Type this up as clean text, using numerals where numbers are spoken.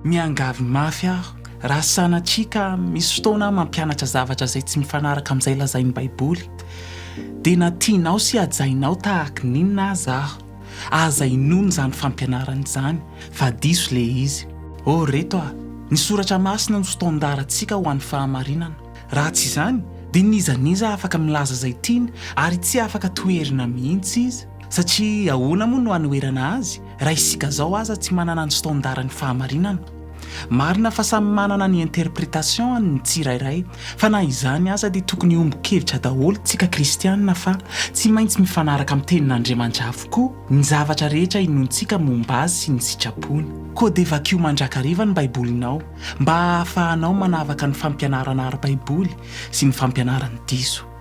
Miangavy mafy aho raha sanatsika misy fotoana mampianatra zavatra zay tsy mifanaraka amin'izay lazain'ny Baiboly dia na tianao sy hajainao tahaka ninona aza aho azainony zany fampianarana izany fa diso le izy. Reto ny soratra Masina no sotondarantsika ho an'ny fahamarinana. Raha tsy izany dia nizaniza afaka milaza izay tiany ary tsy afaka toerina mihitsy izy satria ahoana moa no hanoerana azy raha isika zao aza tsy manana ny sotondaran'ny fahamarinana. Marina fa samy manana ny interprétation ny tsirairay fa na izany aza dia tokony ombo-kevitra daholo tsika kristianina fa tsy maintsy mifanaraka amin'ny tenin'Andriamanitra avokoa ny zavatra rehetra inontsika momba azy sy ny sitrapony. Koa dia vakio mandrakariva ny Baibolinao mba ahafahanao manavaka ny fampianarana ara-Baiboly sy ny fampianarany diso.